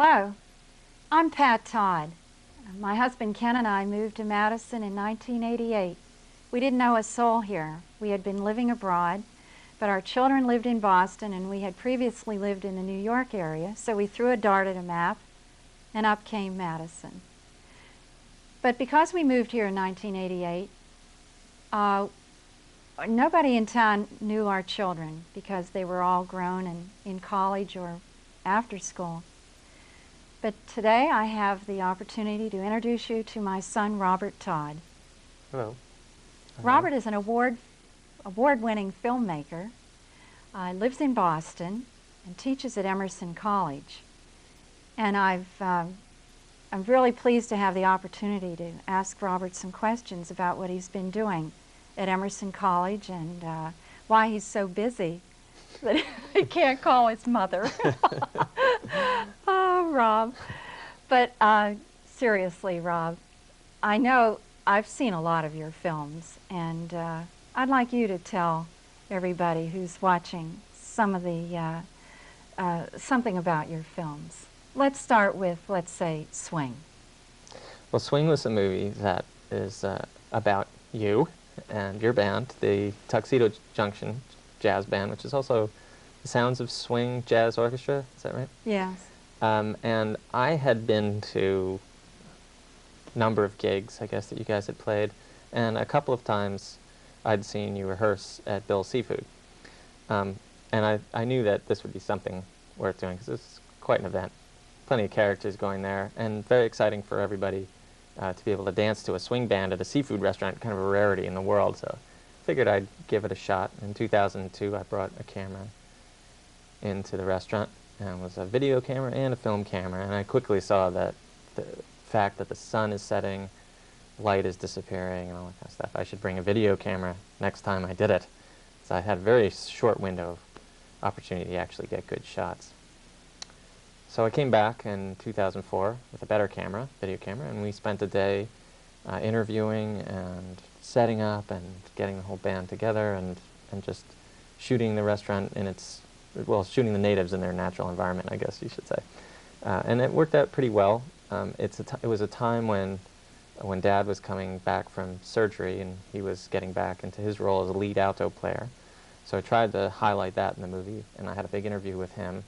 Hello, I'm Pat Todd. My husband Ken and I moved to Madison in 1988. We didn't know a soul here. We had been living abroad, but our children lived in Boston and we had previously lived in the New York area, so we threw a dart at a map and up came Madison. But because we moved here in 1988, nobody in town knew our children because they were all grown and in college or after school. But today I have the opportunity to introduce you to my son, Robert Todd. Hello. Robert is an award-winning filmmaker, lives in Boston, and teaches at Emerson College. And I'm really pleased to have the opportunity to ask Robert some questions about what he's been doing at Emerson College and why he's so busy that he can't call his mother. Oh, Rob. But seriously, Rob, I know I've seen a lot of your films, and I'd like you to tell everybody who's watching some of the something about your films. Let's start with, let's say, Swing. Well, Swing was a movie that is about you and your band, the Tuxedo Junction Jazz Band, which is also the Sounds of Swing Jazz Orchestra. Is that right? Yes. And I had been to a number of gigs, I guess, that you guys had played, and a couple of times I'd seen you rehearse at Bill's Seafood. And I knew that this would be something worth doing, because it's quite an event. Plenty of characters going there, and very exciting for everybody to be able to dance to a swing band at a seafood restaurant, kind of a rarity in the world. So I figured I'd give it a shot. In 2002, I brought a camera into the restaurant, and it was a video camera and a film camera, and I quickly saw that the fact that the sun is setting, light is disappearing, and all that kind of stuff, I should bring a video camera next time I did it. So I had a very short window of opportunity to actually get good shots. So I came back in 2004 with a better camera, video camera, and we spent a day interviewing and setting up and getting the whole band together and just shooting the restaurant in its, well, shooting the natives in their natural environment, I guess you should say. And it worked out pretty well. It was a time when Dad was coming back from surgery and he was getting back into his role as a lead alto player. So I tried to highlight that in the movie, and I had a big interview with him.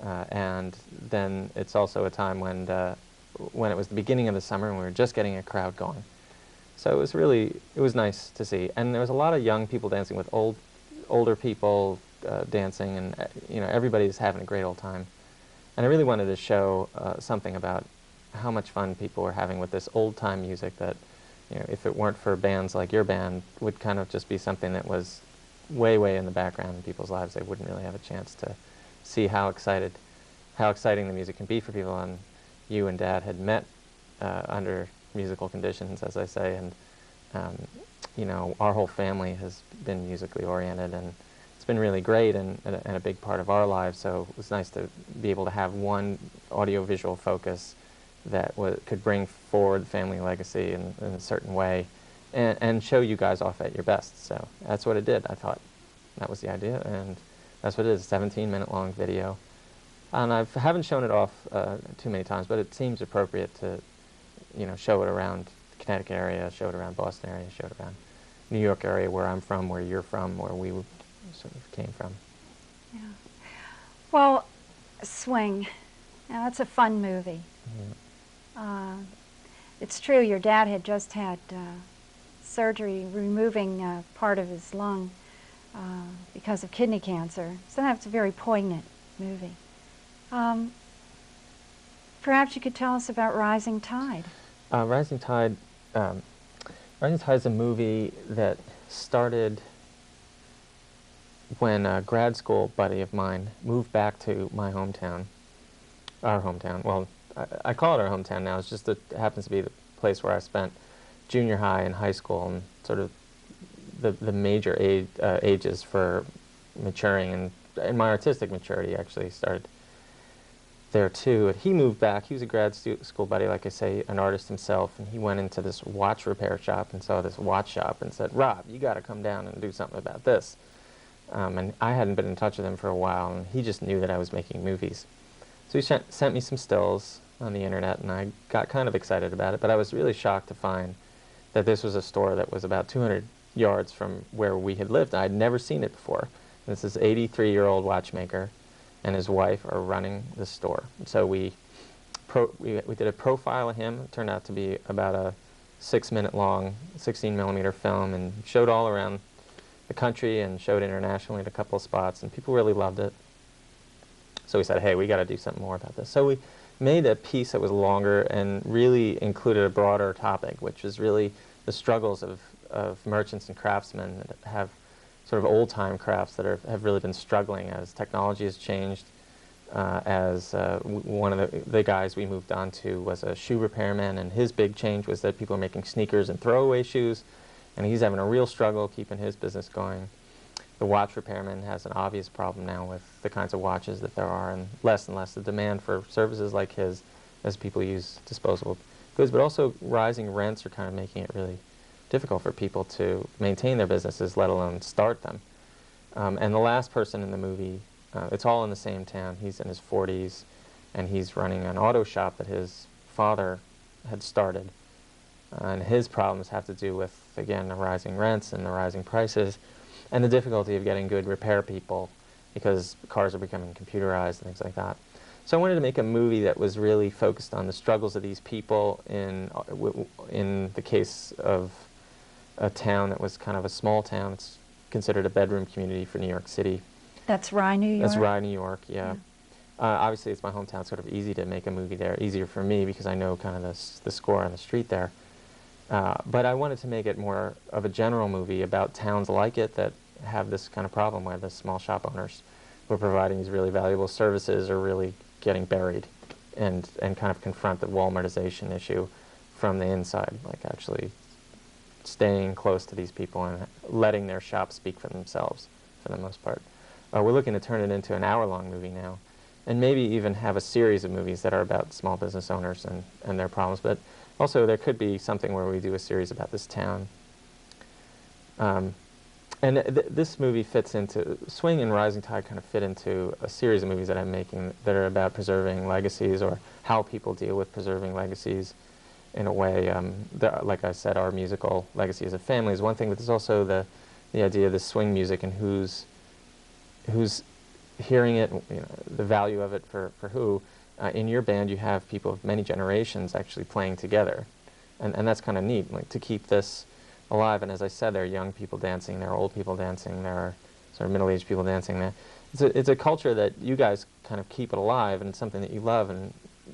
And then it's also a time when it was the beginning of the summer and we were just getting a crowd going. So it was nice to see. And there was a lot of young people dancing with older people dancing, and everybody's having a great old time. And I really wanted to show something about how much fun people were having with this old-time music that, if it weren't for bands like your band, would kind of just be something that was way, way in the background in people's lives. They wouldn't really have a chance to see how exciting the music can be for people. And you and Dad had met under musical conditions, as I say, and our whole family has been musically oriented, and it's been really great and a big part of our lives. So it was nice to be able to have one audiovisual focus that could bring forward the family legacy in a certain way and show you guys off at your best. So that's what it did. I thought that was the idea, and that's what it is, a 17-minute long video. And I haven't shown it off too many times, but it seems appropriate to, show it around the Connecticut area, show it around Boston area, show it around New York area, where I'm from, where you're from, where we sort of came from. Yeah. Well, Swing, that's a fun movie. Yeah. It's true, your dad had just had surgery removing part of his lung because of kidney cancer. So that's a very poignant movie. Perhaps you could tell us about Rising Tide. Rising Tide is a movie that started when a grad school buddy of mine moved back to my hometown, our hometown. Well, I call it our hometown now. It's just that it happens to be the place where I spent junior high and high school, and sort of the major ages for maturing, and my artistic maturity actually started there too. And he moved back. He was a grad school buddy, like I say, an artist himself, and he went into this watch repair shop and saw this watch shop and said, "Rob, you got to come down and do something about this." And I hadn't been in touch with him for a while, and he just knew that I was making movies. So he sent me some stills on the internet, and I got kind of excited about it, but I was really shocked to find that this was a store that was about 200 yards from where we had lived. I'd never seen it before. This is 83-year-old watchmaker and his wife are running the store. So we did a profile of him. It turned out to be about a 6-minute long 16mm film, and showed all around the country and showed internationally at a couple of spots, and people really loved it. So we said, hey, we got to do something more about this. So we made a piece that was longer and really included a broader topic, which is really the struggles of merchants and craftsmen that have sort of old-time crafts that have really been struggling as technology has changed. One of the guys we moved on to was a shoe repairman, and his big change was that people are making sneakers and throwaway shoes, and he's having a real struggle keeping his business going. The watch repairman has an obvious problem now with the kinds of watches that there are, and less the demand for services like his as people use disposable goods. But also rising rents are kind of making it really difficult for people to maintain their businesses, let alone start them. And the last person in the movie, it's all in the same town. He's in his 40s, and he's running an auto shop that his father had started. And his problems have to do with, again, the rising rents and the rising prices, and the difficulty of getting good repair people because cars are becoming computerized and things like that. So I wanted to make a movie that was really focused on the struggles of these people in the case of a town that was kind of a small town. It's considered a bedroom community for New York City. That's Rye, New York? That's Rye, New York, yeah. Obviously, it's my hometown. It's sort of easy to make a movie there, easier for me because I know kind of the score on the street there. But I wanted to make it more of a general movie about towns like it that have this kind of problem where the small shop owners who are providing these really valuable services are really getting buried and kind of confront the Walmartization issue from the inside, like actually staying close to these people and letting their shops speak for themselves for the most part. We're looking to turn it into an hour-long movie now, and maybe even have a series of movies that are about small business owners and their problems. But also there could be something where we do a series about this town. And this movie fits into, Swing and Rising Tide kind of fit into a series of movies that I'm making that are about preserving legacies or how people deal with preserving legacies in a way. Like I said, our musical legacy as a family is one thing, but there's also the idea of the swing music and who's hearing it, you know, the value of it for who. In your band, you have people of many generations actually playing together, and that's kind of neat, like to keep this alive. And as I said, there are young people dancing, there are old people dancing, there are sort of middle-aged people dancing there. It's a culture that you guys kind of keep it alive, and it's something that you love, and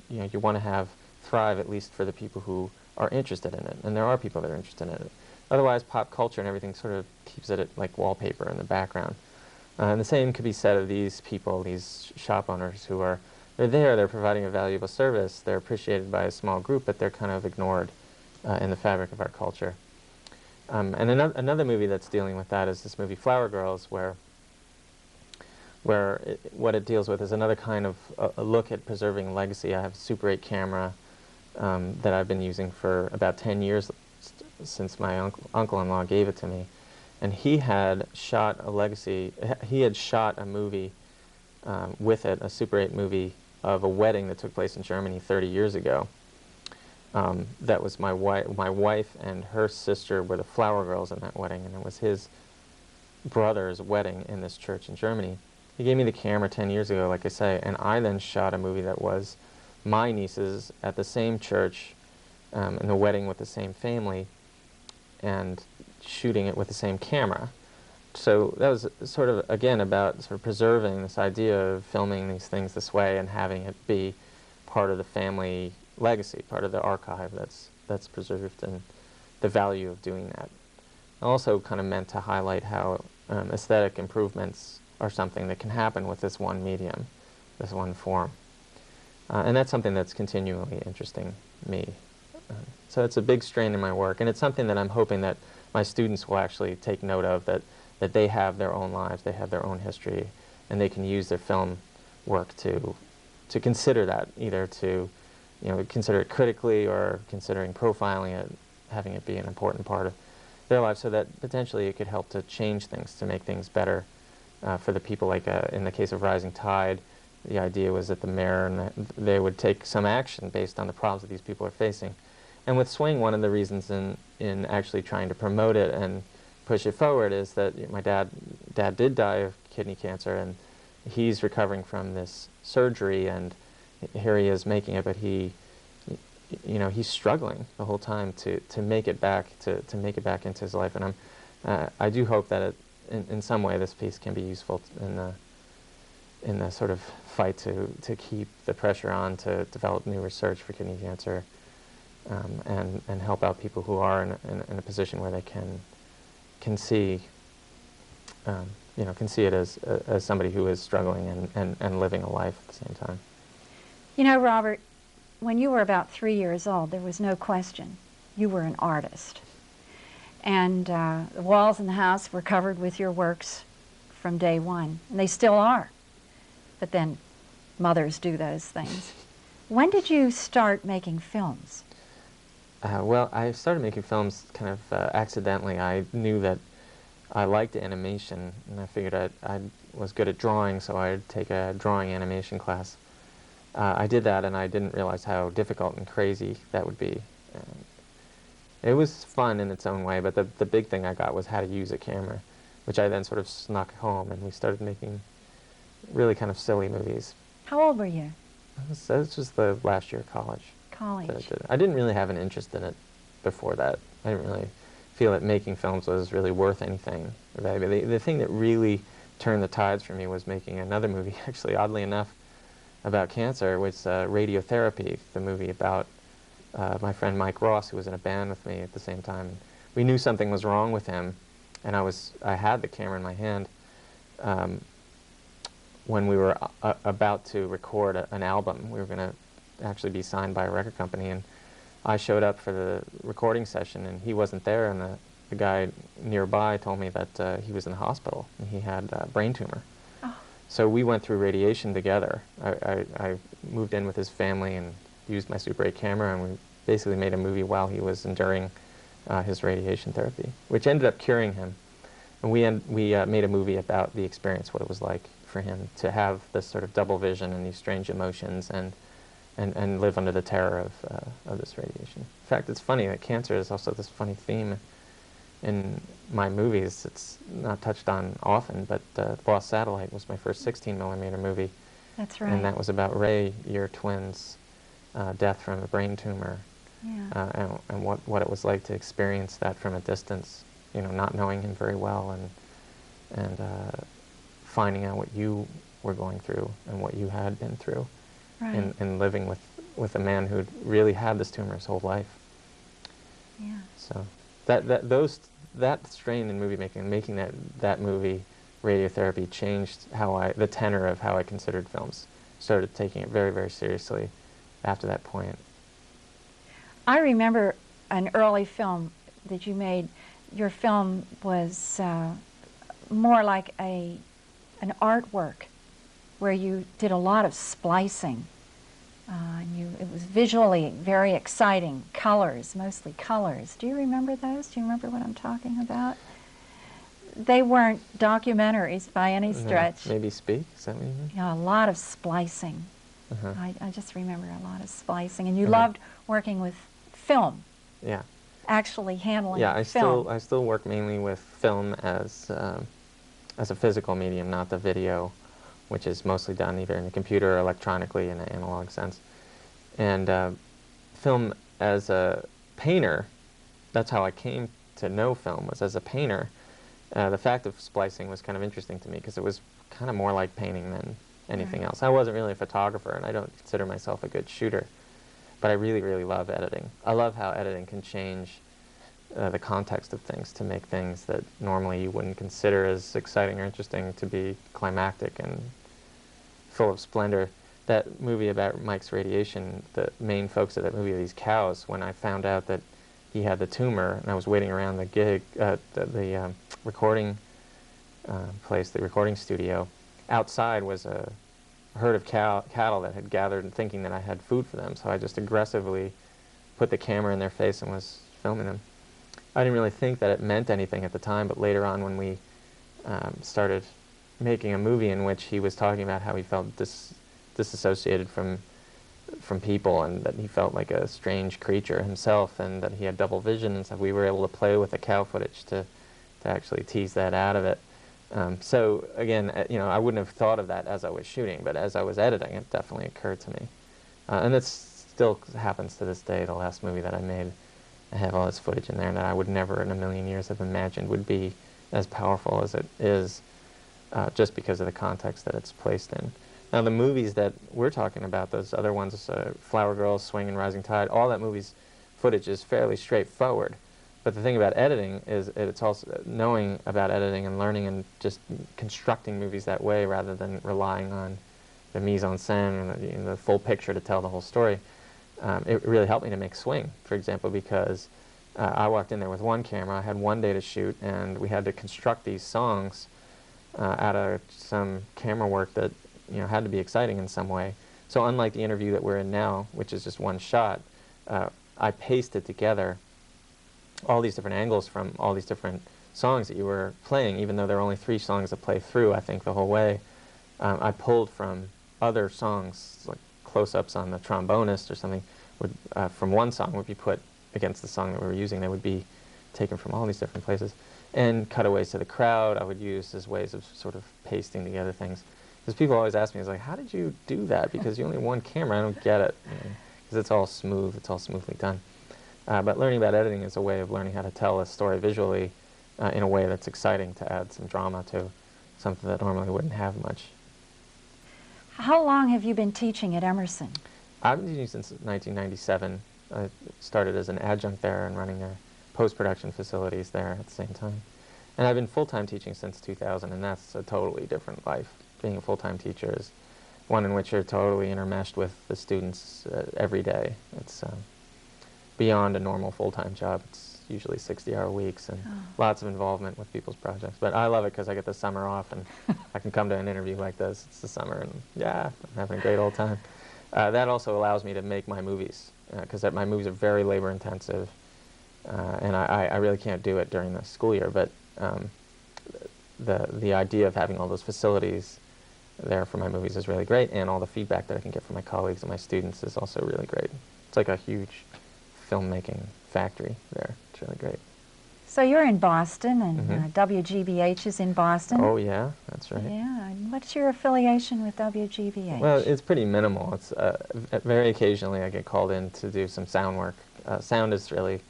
you know, you want to have thrive, at least for the people who are interested in it, and there are people that are interested in it. Otherwise, pop culture and everything sort of keeps it like wallpaper in the background. And the same could be said of these people, these shop owners who are, they're providing a valuable service, they're appreciated by a small group, but they're kind of ignored in the fabric of our culture. And another movie that's dealing with that is this movie Flower Girls, where what it deals with is another kind of a look at preserving legacy. I have a Super 8 camera that I've been using for about 10 years since my uncle-in-law gave it to me. And he had shot a movie with it, a Super 8 movie of a wedding that took place in Germany 30 years ago. That was my wife and her sister were the Flower Girls in that wedding, and it was his brother's wedding in this church in Germany. He gave me the camera 10 years ago, like I say, and I then shot a movie that was my nieces at the same church in the wedding with the same family, and shooting it with the same camera. So that was sort of, again, about sort of preserving this idea of filming these things this way and having it be part of the family legacy, part of the archive that's preserved, and the value of doing that. Also kind of meant to highlight how aesthetic improvements are something that can happen with this one medium, this one form. And that's something that's continually interesting me. So it's a big strain in my work, and it's something that I'm hoping that my students will actually take note of, that they have their own lives, they have their own history, and they can use their film work to consider that, either to, you know, consider it critically or considering profiling it, having it be an important part of their lives, so that potentially it could help to change things, to make things better for the people, like in the case of Rising Tide, the idea was that the mayor and they would take some action based on the problems that these people are facing. And with Swing, one of the reasons in actually trying to promote it and push it forward is that my dad did die of kidney cancer, and he's recovering from this surgery, and here he is making it, but he's struggling the whole time to make it back make it back into his life. And I do hope that in some way this piece can be useful in the sort of fight to keep the pressure on to develop new research for kidney cancer, and help out people who are in a position where they can see can see it as somebody who is struggling and living a life at the same time. You know, Robert, when you were about 3 years old, there was no question you were an artist. And the walls in the house were covered with your works from day one, and they still are. But then mothers do those things. When did you start making films? Well, I started making films kind of accidentally. I knew that I liked animation, and I figured I was good at drawing, so I'd take a drawing animation class. I did that, and I didn't realize how difficult and crazy that would be. It was fun in its own way, but the big thing I got was how to use a camera, which I then sort of snuck home, and we started making really kind of silly movies. How old were you? It was just the last year of college. College. I didn't really have an interest in it before that. I didn't really feel that making films was really worth anything. The thing that really turned the tides for me was making another movie, actually, oddly enough, about cancer, was Radiotherapy, the movie about my friend Mike Ross, who was in a band with me at the same time. We knew something was wrong with him, and I had the camera in my hand when we were about to record an album. We were going to actually be signed by a record company, and I showed up for the recording session, and he wasn't there, and the guy nearby told me that he was in the hospital, and he had a brain tumor. Oh. So we went through radiation together. I moved in with his family and used my Super 8 camera, and we basically made a movie while he was enduring his radiation therapy, which ended up curing him. And we made a movie about the experience, what it was like for him to have this sort of double vision and these strange emotions and live under the terror of this radiation. In fact, it's funny that cancer is also this funny theme in my movies. It's not touched on often, but Lost Satellite was my first 16mm movie. That's right. And that was about Ray, your twin's death from a brain tumor, yeah. And what it was like to experience that from a distance, not knowing him very well, and finding out what you were going through and what you had been through. Right. And living with a man who'd really had this tumor his whole life. Yeah. So that strain in movie making that movie, Radiotherapy, changed the tenor of how I considered films. Started taking it very, very seriously after that point. I remember an early film that you made. Your film was more like an artwork, where you did a lot of splicing. It was visually very exciting, colors, mostly colors. Do you remember those? Do you remember what I'm talking about? They weren't documentaries by any stretch. No, maybe Speak, is that what you mean? Yeah, a lot of splicing. Uh-huh. I just remember a lot of splicing. And you loved working with film. Yeah. Actually handling film. I still work mainly with film as a physical medium, not the video, which is mostly done either in the computer or electronically in an analog sense. And film as a painter, that's how I came to know film, was as a painter. The fact of splicing was kind of interesting to me because it was kind of more like painting than anything else. I wasn't really a photographer, and I don't consider myself a good shooter, but I really, really love editing. I love how editing can change the context of things to make things that normally you wouldn't consider as exciting or interesting to be climactic and full of splendor. That movie about Mike's radiation, the main focus of that movie are these cows. When I found out that he had the tumor, and I was waiting around the gig, the recording place, the recording studio, outside was a herd of cattle that had gathered thinking that I had food for them. So I just aggressively put the camera in their face and was filming them. I didn't really think that it meant anything at the time, but later on when we started making a movie in which he was talking about how he felt disassociated from people, and that he felt like a strange creature himself, and that he had double vision, and so we were able to play with the cow footage to actually tease that out of it. So again, you know, I wouldn't have thought of that as I was shooting, but as I was editing, it definitely occurred to me. And it still happens to this day. The last movie that I made, I have all this footage in there that I would never in a million years have imagined would be as powerful as it is, just because of the context that it's placed in. Now, the movies that we're talking about, those other ones, Flower Girls, Swing, and Rising Tide, all that movie's footage is fairly straightforward. But the thing about editing is it's also knowing about editing and learning and just constructing movies that way rather than relying on the mise-en-scène and the full picture to tell the whole story. It really helped me to make Swing, for example, because I walked in there with one camera, I had one day to shoot, and we had to construct these songs out of some camera work that, you know, had to be exciting in some way. So unlike the interview that we're in now, which is just one shot, I pasted together all these different angles from all these different songs that you were playing, even though there are only 3 songs to play through, I think, the whole way. I pulled from other songs, like close-ups on the trombonist or something, from one song would be put against the song that we were using. They would be taken from all these different places. And cutaways to the crowd I would use as ways of sort of pasting together things. Because people always ask me, it's like, how did you do that? Because you only have one camera, I don't get it. Because it's all smooth, it's all smoothly done. But learning about editing is a way of learning how to tell a story visually in a way that's exciting, to add some drama to something that normally wouldn't have much. How long have you been teaching at Emerson? I've been teaching since 1997. I started as an adjunct there and running their post-production facilities there at the same time. And I've been full-time teaching since 2000, and that's a totally different life. Being a full-time teacher is one in which you're totally intermeshed with the students every day. It's beyond a normal full-time job. It's usually 60-hour weeks and lots of involvement with people's projects. But I love it because I get the summer off and I can come to an interview like this. It's the summer and yeah, I'm having a great old time. That also allows me to make my movies because my movies are very labor-intensive and I really can't do it during the school year. But the idea of having all those facilities there for my movies is really great, and all the feedback that I can get from my colleagues and my students is also really great. It's like a huge filmmaking factory there. It's really great. So you're in Boston, and WGBH is in Boston. Oh yeah, that's right. Yeah, and what's your affiliation with WGBH? Well, it's pretty minimal. It's very occasionally I get called in to do some sound work. Sound is really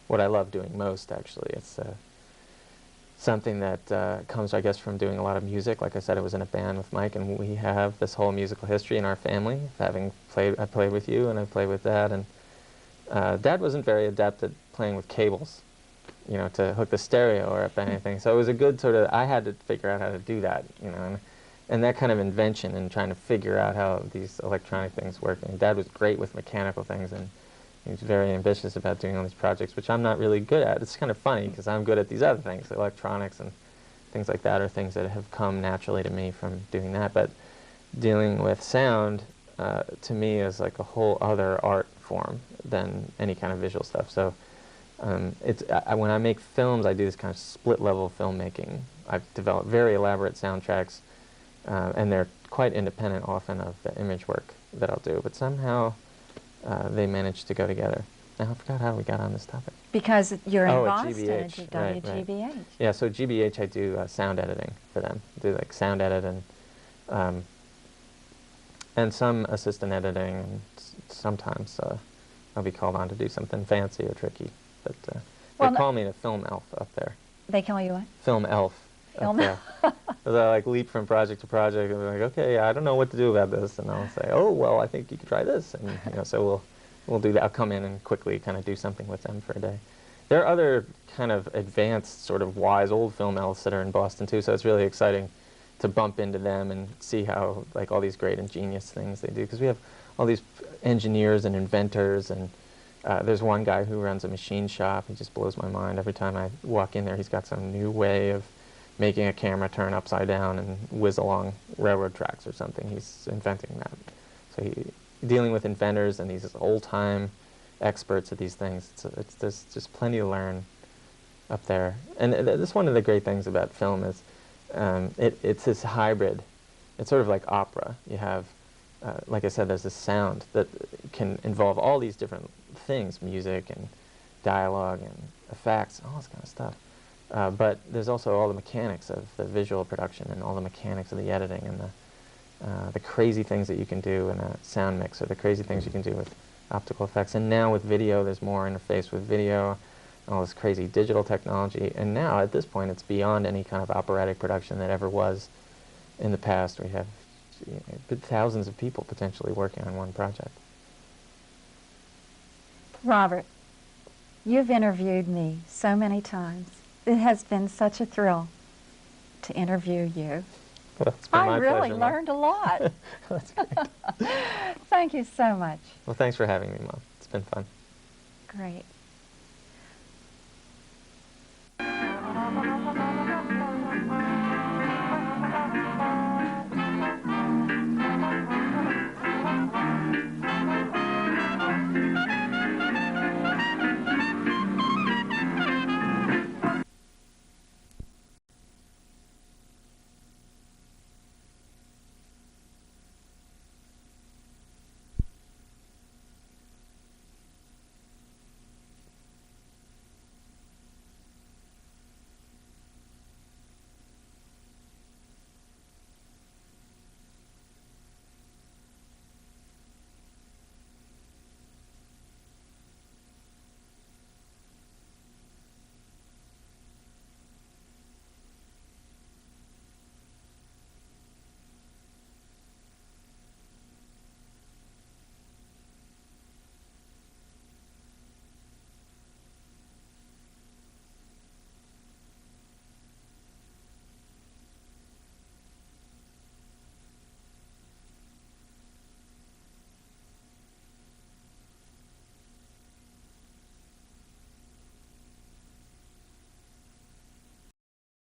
what I love doing most, actually. It's something that comes, I guess, from doing a lot of music. Like I said, I was in a band with Mike, and we have this whole musical history in our family. I played with you, and I played with Dad, and Dad wasn't very adept at playing with cables, you know, to hook the stereo or up anything. So it was a good sort of, I had to figure out how to do that, you know, and that kind of invention and trying to figure out how these electronic things work. And Dad was great with mechanical things, and he was very ambitious about doing all these projects, which I'm not really good at. It's kind of funny because I'm good at these other things, electronics and things like that are things that have come naturally to me from doing that. But dealing with sound, to me, is like a whole other art form than any kind of visual stuff. So when I make films, I do this kind of split-level filmmaking. I've developed very elaborate soundtracks, and they're quite independent often of the image work that I'll do. But somehow they managed to go together. Now I forgot how we got on this topic. Because you're in Boston at WGBH. Right. Yeah, so GBH, I do sound editing for them. I do like sound edit and some assistant editing, and sometimes I'll be called on to do something fancy or tricky. But they call me the film elf up there. They call you what? Film elf. Film elf. Because I like leap from project to project and be like, okay, I don't know what to do about this, and I'll say, oh well, I think you could try this, and you know, so we'll do that. I'll come in and quickly kind of do something with them for a day. There are other kind of advanced, sort of wise old film elves that are in Boston too, so it's really exciting to bump into them and see how like all these great ingenious things they do, because we have all these engineers and inventors, and there's one guy who runs a machine shop. He just blows my mind. Every time I walk in there, he's got some new way of making a camera turn upside down and whiz along railroad tracks or something. He's inventing that. So dealing with inventors and these old-time experts at these things, there's just plenty to learn up there. And that's one of the great things about film is it's this hybrid. It's sort of like opera. You have like I said, there's this sound that can involve all these different things, music and dialogue and effects, all this kind of stuff. But there's also all the mechanics of the visual production and all the mechanics of the editing and the crazy things that you can do in a sound mixer, the crazy things you can do with optical effects. And now with video, there's more interface with video, all this crazy digital technology. And now, at this point, it's beyond any kind of operatic production that ever was in the past. We have thousands of people potentially working on one project. Robert, you've interviewed me so many times. It has been such a thrill to interview you. Well, it's been my I really pleasure, Mom. learned a lot. That's great. Thank you so much. Well, thanks for having me, Mom. It's been fun. Great.